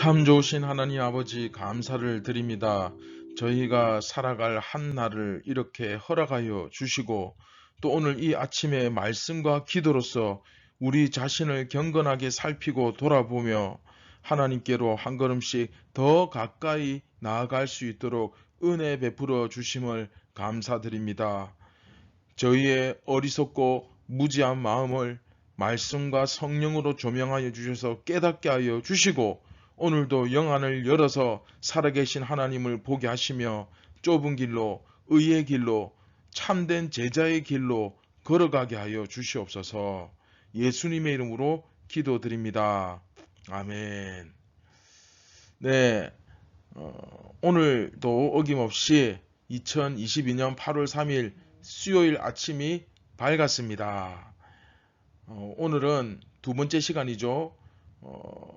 참 좋으신 하나님 아버지 감사를 드립니다. 저희가 살아갈 한 날을 이렇게 허락하여 주시고 또 오늘 이 아침에 말씀과 기도로서 우리 자신을 경건하게 살피고 돌아보며 하나님께로 한 걸음씩 더 가까이 나아갈 수 있도록 은혜 베풀어 주심을 감사드립니다. 저희의 어리석고 무지한 마음을 말씀과 성령으로 조명하여 주셔서 깨닫게 하여 주시고 오늘도 영안을 열어서 살아계신 하나님을 보게 하시며 좁은 길로 의의 길로 참된 제자의 길로 걸어가게 하여 주시옵소서. 예수님의 이름으로 기도드립니다. 아멘. 네, 오늘도 어김없이 2022년 8월 3일 수요일 아침이 밝았습니다. 오늘은 두 번째 시간이죠.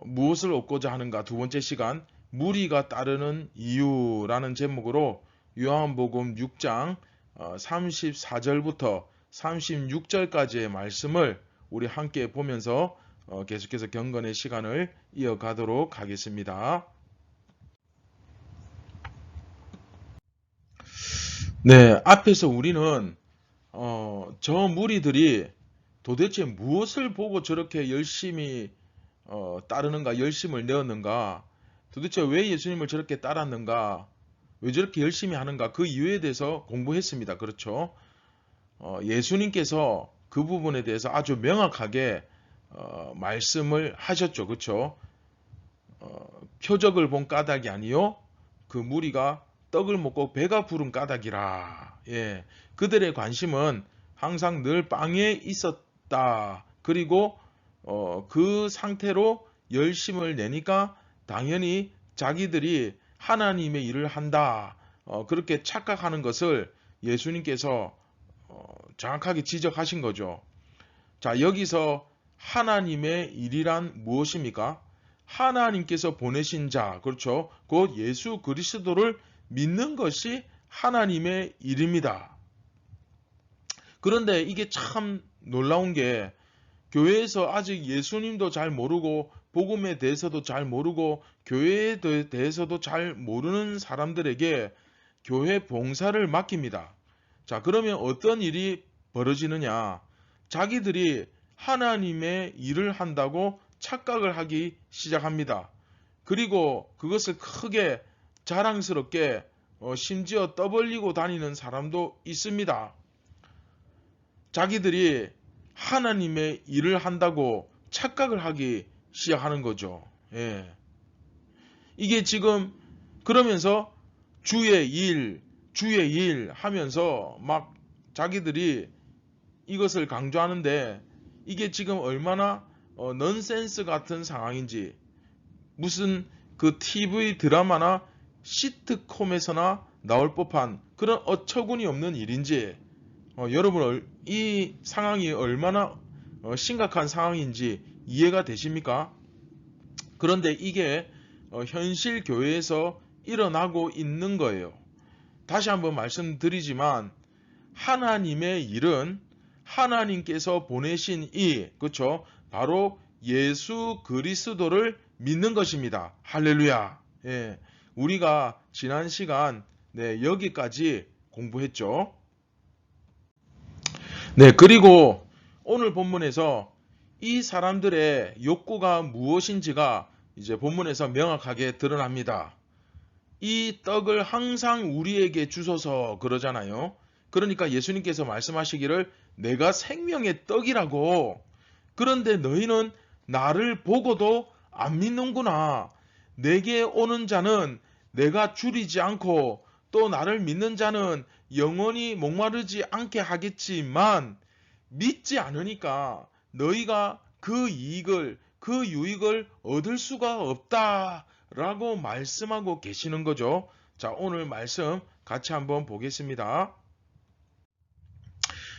무엇을 얻고자 하는가 두 번째 시간 무리가 따르는 이유라는 제목으로 요한복음 6장 34절부터 36절까지의 말씀을 우리 함께 보면서 계속해서 경건의 시간을 이어가도록 하겠습니다. 네, 앞에서 우리는 저 무리들이 도대체 무엇을 보고 저렇게 열심히 따르는가, 열심을 내었는가, 도대체 왜 예수님을 저렇게 따랐는가, 왜 저렇게 열심히 하는가, 그 이유에 대해서 공부했습니다. 그렇죠? 예수님께서 그 부분에 대해서 아주 명확하게 말씀을 하셨죠. 그렇죠? 표적을 본 까닭이 아니요 그 무리가 떡을 먹고 배가 부른 까닭이라. 예, 그들의 관심은 항상 늘 빵에 있었다. 그리고 그 상태로 열심을 내니까 당연히 자기들이 하나님의 일을 한다. 그렇게 착각하는 것을 예수님께서 정확하게 지적하신 거죠. 자, 여기서 하나님의 일이란 무엇입니까? 하나님께서 보내신 자, 그렇죠? 곧 예수 그리스도를 믿는 것이 하나님의 일입니다. 그런데 이게 참 놀라운 게 교회에서 아직 예수님도 잘 모르고 복음에 대해서도 잘 모르고 교회에 대해서도 잘 모르는 사람들에게 교회 봉사를 맡깁니다. 자, 그러면 어떤 일이 벌어지느냐? 자기들이 하나님의 일을 한다고 착각을 하기 시작합니다. 그리고 그것을 크게 자랑스럽게 심지어 떠벌리고 다니는 사람도 있습니다. 자기들이 하나님의 일을 한다고 착각을 하기 시작하는 거죠. 예. 이게 지금 그러면서 주의 일 하면서 막 자기들이 이것을 강조하는데 이게 지금 얼마나 넌센스 같은 상황인지, 무슨 그 TV 드라마나 시트콤에서나 나올 법한 그런 어처구니 없는 일인지, 여러분 이 상황이 얼마나 심각한 상황인지 이해가 되십니까? 그런데 이게 현실 교회에서 일어나고 있는 거예요. 다시 한번 말씀드리지만 하나님의 일은 하나님께서 보내신 그렇죠? 바로 예수 그리스도를 믿는 것입니다. 할렐루야. 예, 우리가 지난 시간 여기까지 공부했죠. 네, 그리고 오늘 본문에서 이 사람들의 욕구가 무엇인지가 이제 본문에서 명확하게 드러납니다. 이 떡을 항상 우리에게 주소서 그러잖아요. 그러니까 예수님께서 말씀하시기를 내가 생명의 떡이라고. 그런데 너희는 나를 보고도 안 믿는구나. 내게 오는 자는 내가 줄이지 않고 또 나를 믿는 자는 영원히 목마르지 않게 하겠지만 믿지 않으니까 너희가 그 유익을 얻을 수가 없다라고 말씀하고 계시는 거죠. 자, 오늘 말씀 같이 한번 보겠습니다.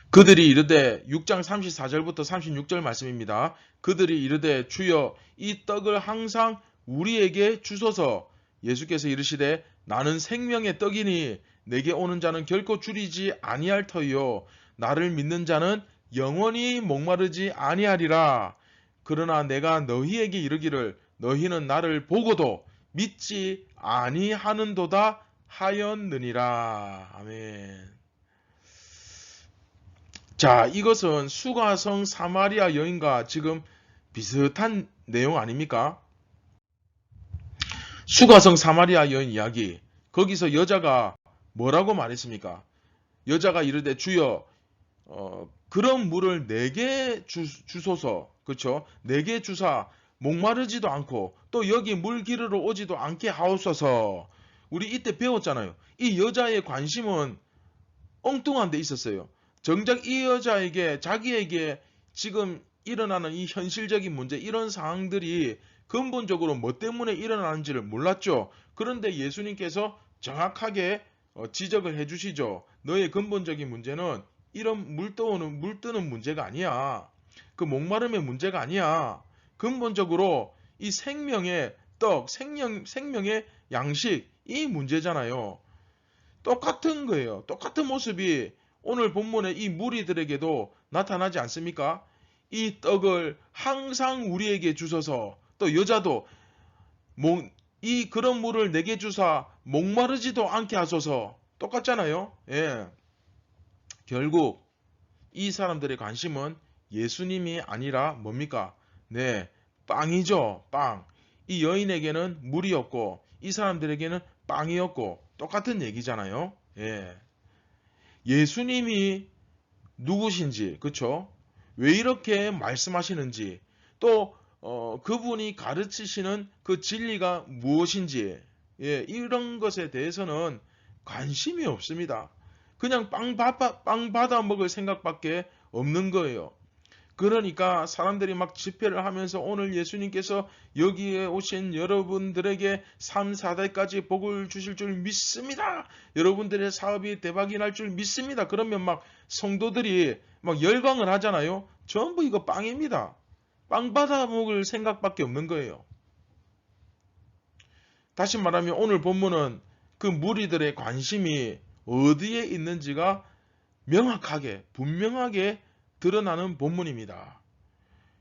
그들이 이르되 6장 34절부터 36절 말씀입니다. 그들이 이르되 주여 이 떡을 항상 우리에게 주소서. 예수께서 이르시되 나는 생명의 떡이니 내게 오는 자는 결코 줄이지 아니할 터이요 나를 믿는 자는 영원히 목마르지 아니하리라. 그러나 내가 너희에게 이르기를 너희는 나를 보고도 믿지 아니하는도다 하였느니라. 아멘. 자, 이것은 수가성 사마리아 여인과 지금 비슷한 내용 아닙니까? 수가성 사마리아 여인 이야기. 거기서 여자가 뭐라고 말했습니까? 여자가 이르되 주여 그런 물을 내게 주소서. 그렇죠? 내게 주사 목마르지도 않고 또 여기 물 기르러 오지도 않게 하옵소서. 우리 이때 배웠잖아요. 이 여자의 관심은 엉뚱한 데 있었어요. 정작 이 여자에게 자기에게 지금 일어나는 이 현실적인 문제, 이런 상황들이 근본적으로 뭐 때문에 일어나는지를 몰랐죠. 그런데 예수님께서 정확하게 지적을 해주시죠. 너의 근본적인 문제는 이런 물 뜨는 문제가 아니야. 그 목마름의 문제가 아니야. 근본적으로 이 생명의 떡, 생명의 양식, 이 문제잖아요. 똑같은 거예요. 똑같은 모습이 오늘 본문의 이 무리들에게도 나타나지 않습니까? 이 떡을 항상 우리에게 주셔서 또 여자도 이 그런 물을 내게 주사 목마르지도 않게 하소서. 똑같잖아요. 예. 결국 이 사람들의 관심은 예수님이 아니라 뭡니까? 네, 빵이죠. 빵. 이 여인에게는 물이었고 이 사람들에게는 빵이었고 똑같은 얘기잖아요. 예. 예수님이 누구신지, 그쵸? 왜 이렇게 말씀하시는지, 또 그분이 가르치시는 그 진리가 무엇인지, 예, 이런 것에 대해서는 관심이 없습니다. 그냥 빵 받아 먹을 생각밖에 없는 거예요. 그러니까 사람들이 막 집회를 하면서 오늘 예수님께서 여기에 오신 여러분들에게 3, 4대까지 복을 주실 줄 믿습니다. 여러분들의 사업이 대박이 날 줄 믿습니다. 그러면 막 성도들이 막 열광을 하잖아요. 전부 이거 빵입니다. 빵 받아 먹을 생각밖에 없는 거예요. 다시 말하면 오늘 본문은 그 무리들의 관심이 어디에 있는지가 명확하게, 분명하게 드러나는 본문입니다.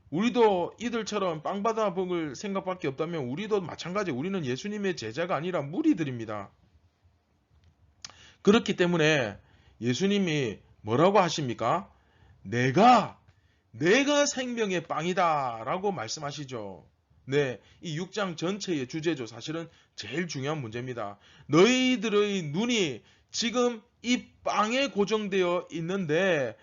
우리도 이들처럼 빵 받아 먹을 생각밖에 없다면 우리도 마찬가지. 우리는 예수님의 제자가 아니라 무리들입니다. 그렇기 때문에 예수님이 뭐라고 하십니까? 내가 생명의 빵이다 라고 말씀하시죠. 네, 이 6장 전체의 주제죠. 사실은 제일 중요한 문제입니다. 너희들의 눈이 지금 이 빵에 고정되어 있는데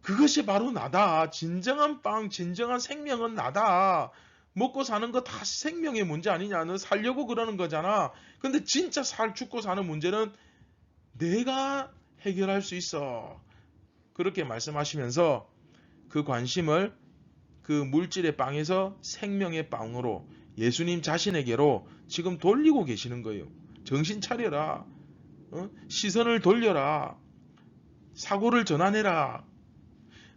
그것이 바로 나다. 진정한 빵, 진정한 생명은 나다. 먹고 사는 거 다 생명의 문제 아니냐. 너 살려고 그러는 거잖아. 근데 진짜 죽고 사는 문제는 내가 해결할 수 있어. 그렇게 말씀하시면서 그 관심을 그 물질의 빵에서 생명의 빵으로 예수님 자신에게로 지금 돌리고 계시는 거예요. 정신 차려라. 시선을 돌려라. 사고를 전환해라.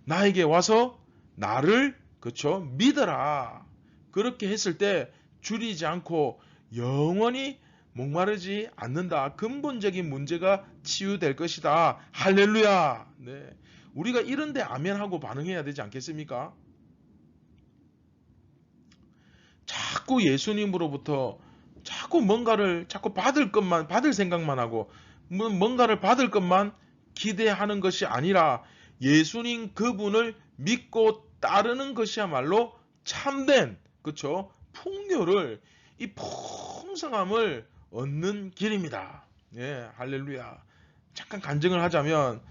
나에게 와서 나를 그쵸 믿어라. 그렇게 했을 때 줄이지 않고 영원히 목마르지 않는다. 근본적인 문제가 치유될 것이다. 할렐루야. 네. 우리가 이런데 아멘하고 반응해야 되지 않겠습니까? 자꾸 예수님으로부터 자꾸 뭔가를 자꾸 받을 생각만 하고 뭔가를 받을 것만 기대하는 것이 아니라 예수님 그분을 믿고 따르는 것이야말로 참된 그쵸 풍요를 이 풍성함을 얻는 길입니다. 예, 할렐루야. 잠깐 간증을 하자면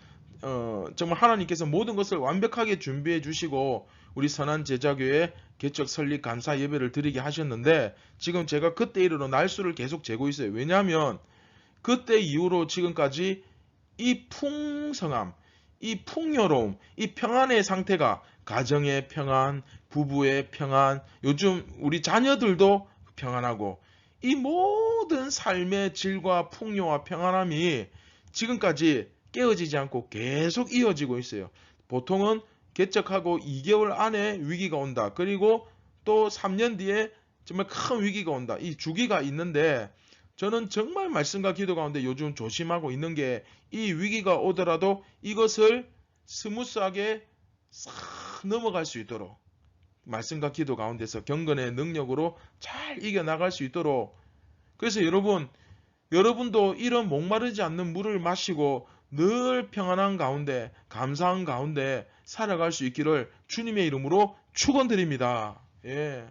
정말 하나님께서 모든 것을 완벽하게 준비해 주시고 우리 선한 제자교회 개척 설립 감사 예배를 드리게 하셨는데 지금 제가 그때 이후로 날수를 계속 재고 있어요. 왜냐하면 그때 이후로 지금까지 이 풍성함, 이 풍요로움, 이 평안의 상태가 가정의 평안, 부부의 평안, 요즘 우리 자녀들도 평안하고 이 모든 삶의 질과 풍요와 평안함이 지금까지 깨어지지 않고 계속 이어지고 있어요. 보통은 개척하고 2개월 안에 위기가 온다. 그리고 또 3년 뒤에 정말 큰 위기가 온다. 이 주기가 있는데 저는 정말 말씀과 기도 가운데 요즘 조심하고 있는 게 이 위기가 오더라도 이것을 스무스하게 싹 넘어갈 수 있도록 말씀과 기도 가운데서 경건의 능력으로 잘 이겨나갈 수 있도록, 그래서 여러분도 이런 목마르지 않는 물을 마시고 늘 평안한 가운데 감사한 가운데 살아갈 수 있기를 주님의 이름으로 축원드립니다. 예.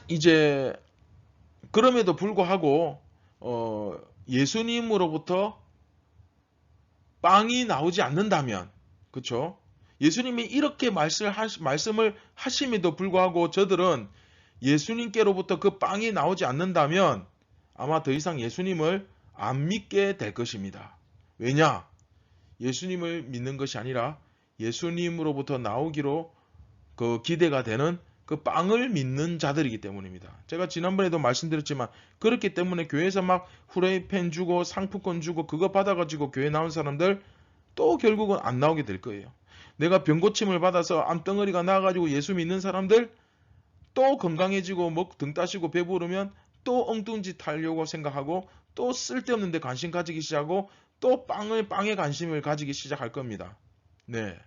이제 그럼에도 불구하고 예수님으로부터 빵이 나오지 않는다면, 그렇죠? 예수님이 이렇게 말씀을 하심에도 불구하고 저들은 예수님께로부터 그 빵이 나오지 않는다면 아마 더 이상 예수님을 안 믿게 될 것입니다. 왜냐? 예수님을 믿는 것이 아니라 예수님으로부터 나오기로 그 기대가 되는 그 빵을 믿는 자들이기 때문입니다. 제가 지난번에도 말씀드렸지만 그렇기 때문에 교회에서 막 후라이팬 주고 상품권 주고 그거 받아가지고 교회 나온 사람들 또 결국은 안 나오게 될 거예요. 내가 병고침을 받아서 암덩어리가 나가지고 예수 믿는 사람들 또 건강해지고 등 따시고 배부르면 또 엉뚱 짓 하려고 생각하고 또 쓸데없는 데 관심 가지기 시작하고 또 빵에 관심을 가지기 시작할 겁니다. 네.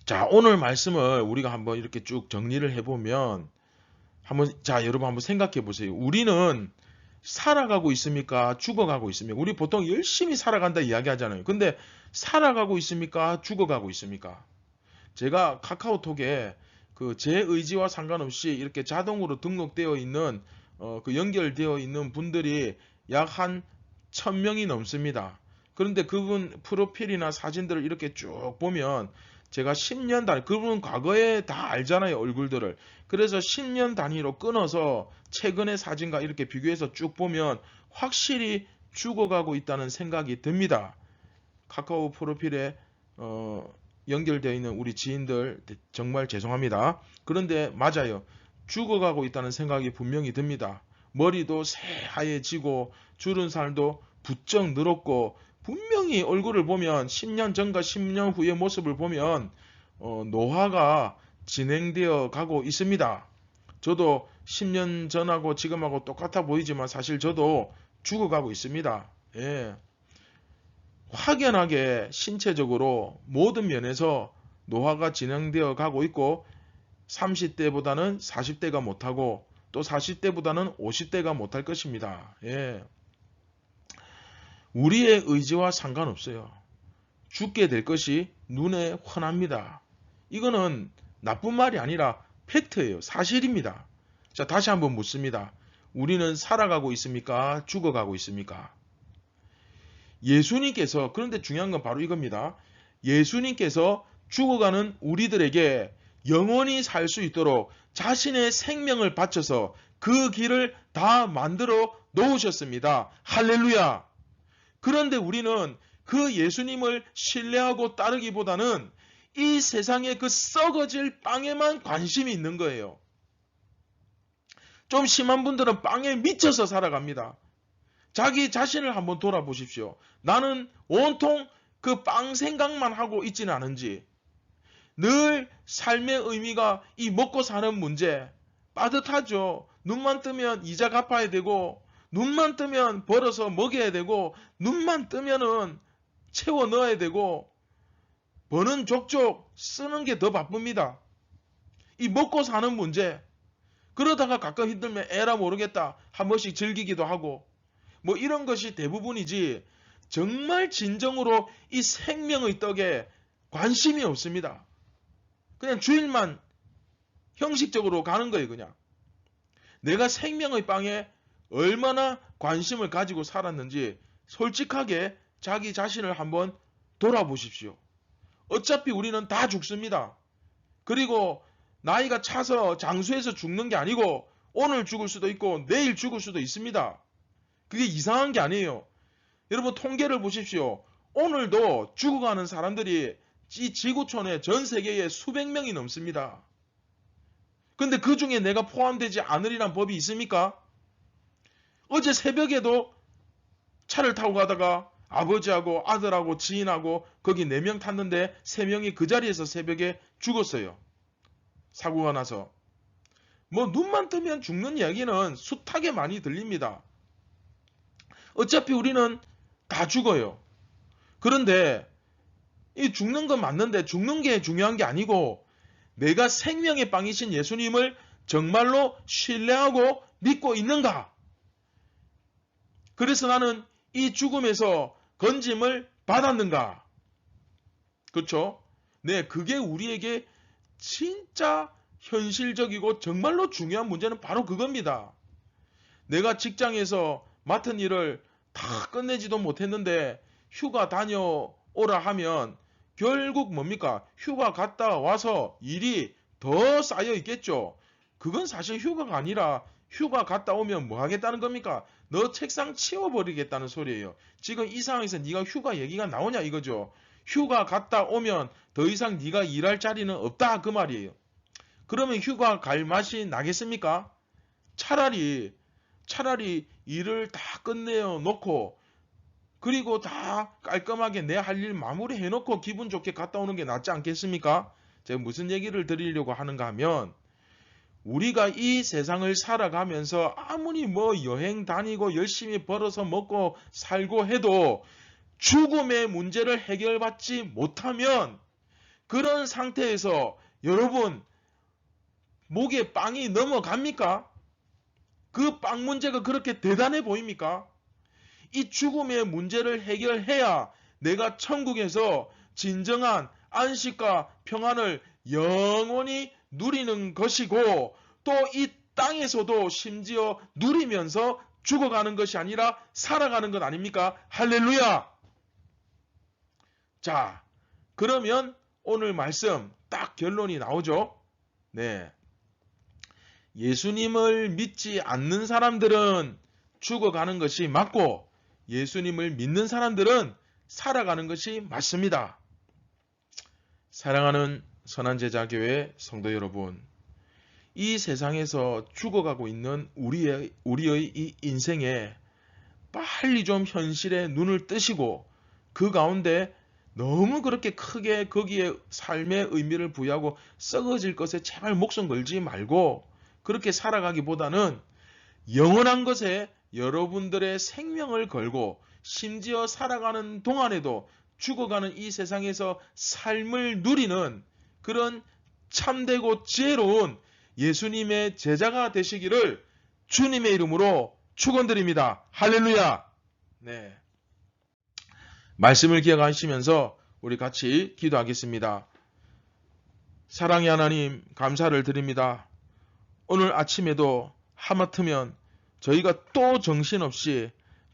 자, 오늘 말씀을 우리가 한번 이렇게 쭉 정리를 해보면 여러분 한번 생각해 보세요. 우리는 살아가고 있습니까? 죽어가고 있습니까? 우리 보통 열심히 살아간다 이야기 하잖아요. 근데 살아가고 있습니까? 죽어가고 있습니까? 제가 카카오톡에 제 의지와 상관없이 이렇게 자동으로 등록되어 있는 연결되어 있는 분들이 약 한 1000명이 넘습니다. 그런데 그분 프로필이나 사진들을 이렇게 쭉 보면 제가 10년 단위, 그분 과거에 다 알잖아요, 얼굴들을. 그래서 10년 단위로 끊어서 최근의 사진과 이렇게 비교해서 쭉 보면 확실히 죽어가고 있다는 생각이 듭니다. 카카오 프로필에 연결되어 있는 우리 지인들 정말 죄송합니다. 그런데 맞아요. 죽어가고 있다는 생각이 분명히 듭니다. 머리도 새하얘지고 주른 살도 부쩍 늘었고 분명히 얼굴을 보면 10년 전과 10년 후의 모습을 보면 노화가 진행되어 가고 있습니다. 저도 10년 전하고 지금하고 똑같아 보이지만 사실 저도 죽어가고 있습니다. 예. 확연하게 신체적으로 모든 면에서 노화가 진행되어 가고 있고 30대보다는 40대가 못하고 또 40대보다는 50대가 못할 것입니다. 예. 우리의 의지와 상관없어요. 죽게 될 것이 눈에 훤합니다. 이거는 나쁜 말이 아니라 팩트예요. 사실입니다. 자, 다시 한번 묻습니다. 우리는 살아가고 있습니까? 죽어가고 있습니까? 예수님께서, 그런데 중요한 건 바로 이겁니다. 예수님께서 죽어가는 우리들에게 영원히 살 수 있도록 자신의 생명을 바쳐서 그 길을 다 만들어 놓으셨습니다. 할렐루야! 그런데 우리는 그 예수님을 신뢰하고 따르기보다는 이 세상의 그 썩어질 빵에만 관심이 있는 거예요. 좀 심한 분들은 빵에 미쳐서 살아갑니다. 자기 자신을 한번 돌아보십시오. 나는 온통 그 빵 생각만 하고 있지는 않은지, 늘 삶의 의미가 이 먹고 사는 문제, 빠듯하죠. 눈만 뜨면 이자 갚아야 되고, 눈만 뜨면 벌어서 먹여야 되고, 눈만 뜨면은 채워 넣어야 되고, 버는 족족 쓰는 게 더 바쁩니다. 이 먹고 사는 문제. 그러다가 가끔 힘들면 에라 모르겠다 한 번씩 즐기기도 하고 뭐 이런 것이 대부분이지, 정말 진정으로 이 생명의 떡에 관심이 없습니다. 그냥 주일만 형식적으로 가는 거예요. 그냥 내가 생명의 빵에 얼마나 관심을 가지고 살았는지 솔직하게 자기 자신을 한번 돌아보십시오. 어차피 우리는 다 죽습니다. 그리고 나이가 차서 장수해서 죽는 게 아니고 오늘 죽을 수도 있고 내일 죽을 수도 있습니다. 그게 이상한 게 아니에요. 여러분 통계를 보십시오. 오늘도 죽어가는 사람들이 이 지구촌에 전 세계에 수백 명이 넘습니다. 근데 그 중에 내가 포함되지 않으리란 법이 있습니까? 어제 새벽에도 차를 타고 가다가 아버지하고 아들하고 지인하고 거기 4명 탔는데 3명이 그 자리에서 새벽에 죽었어요. 사고가 나서. 뭐 눈만 뜨면 죽는 이야기는 숱하게 많이 들립니다. 어차피 우리는 다 죽어요. 그런데 이 죽는 건 맞는데 죽는 게 중요한 게 아니고 내가 생명의 빵이신 예수님을 정말로 신뢰하고 믿고 있는가? 그래서 나는 이 죽음에서 건짐을 받았는가? 그렇죠? 네, 그게 우리에게 진짜 현실적이고 정말로 중요한 문제는 바로 그겁니다. 내가 직장에서 맡은 일을 다 끝내지도 못했는데 휴가 다녀오라 하면 결국 뭡니까? 휴가 갔다 와서 일이 더 쌓여 있겠죠. 그건 사실 휴가가 아니라 휴가 갔다 오면 뭐 하겠다는 겁니까? 너 책상 치워버리겠다는 소리예요. 지금 이 상황에서 네가 휴가 얘기가 나오냐 이거죠. 휴가 갔다 오면 더 이상 네가 일할 자리는 없다 그 말이에요. 그러면 휴가 갈 맛이 나겠습니까? 차라리 일을 다 끝내어 놓고 그리고 다 깔끔하게 내 할 일 마무리해 놓고 기분 좋게 갔다 오는 게 낫지 않겠습니까? 제가 무슨 얘기를 드리려고 하는가 하면 우리가 이 세상을 살아가면서 아무리 뭐 여행 다니고 열심히 벌어서 먹고 살고 해도 죽음의 문제를 해결받지 못하면 그런 상태에서 여러분 목에 빵이 넘어갑니까? 그 빵 문제가 그렇게 대단해 보입니까? 이 죽음의 문제를 해결해야 내가 천국에서 진정한 안식과 평안을 영원히 누리는 것이고 또 이 땅에서도 심지어 누리면서 죽어가는 것이 아니라 살아가는 것 아닙니까? 할렐루야! 자, 그러면 오늘 말씀 딱 결론이 나오죠? 네. 예수님을 믿지 않는 사람들은 죽어가는 것이 맞고 예수님을 믿는 사람들은 살아가는 것이 맞습니다. 사랑하는 선한제자교회 성도 여러분, 이 세상에서 죽어가고 있는 우리의 이 인생에 빨리 좀 현실에 눈을 뜨시고 그 가운데 너무 그렇게 크게 거기에 삶의 의미를 부여하고 썩어질 것에 제발 목숨 걸지 말고 그렇게 살아가기보다는 영원한 것에 여러분들의 생명을 걸고 심지어 살아가는 동안에도 죽어가는 이 세상에서 삶을 누리는 그런 참되고 지혜로운 예수님의 제자가 되시기를 주님의 이름으로 축원드립니다. 할렐루야. 네. 말씀을 기억하시면서 우리 같이 기도하겠습니다. 사랑의 하나님 감사를 드립니다. 오늘 아침에도 하마터면 저희가 또 정신없이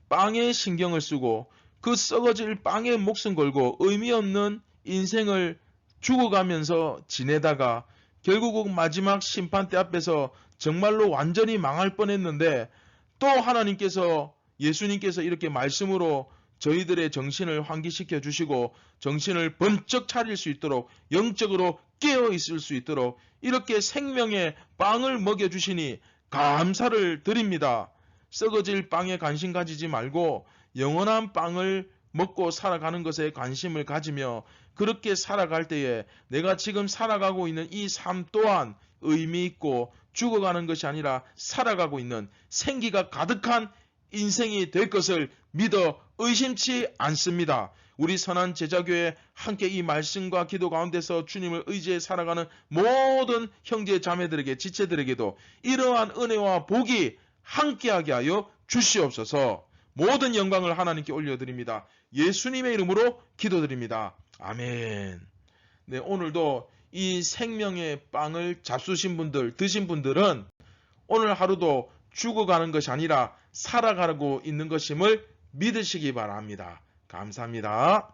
빵에 신경을 쓰고 그 썩어질 빵에 목숨 걸고 의미 없는 인생을 죽어가면서 지내다가 결국 마지막 심판대 앞에서 정말로 완전히 망할 뻔했는데 또 하나님께서 예수님께서 이렇게 말씀으로 저희들의 정신을 환기시켜 주시고 정신을 번쩍 차릴 수 있도록 영적으로 깨어 있을 수 있도록 이렇게 생명의 빵을 먹여주시니 감사를 드립니다. 썩어질 빵에 관심 가지지 말고 영원한 빵을 먹고 살아가는 것에 관심을 가지며 그렇게 살아갈 때에 내가 지금 살아가고 있는 이 삶 또한 의미 있고 죽어가는 것이 아니라 살아가고 있는 생기가 가득한 인생이 될 것을 믿어 의심치 않습니다. 우리 선한 제자교회 함께 이 말씀과 기도 가운데서 주님을 의지해 살아가는 모든 형제 자매들에게 지체들에게도 이러한 은혜와 복이 함께하게 하여 주시옵소서. 모든 영광을 하나님께 올려드립니다. 예수님의 이름으로 기도드립니다. 아멘. 네, 오늘도 이 생명의 빵을 잡수신 분들, 드신 분들은 오늘 하루도 죽어가는 것이 아니라 살아가고 있는 것임을 믿으시기 바랍니다. 감사합니다.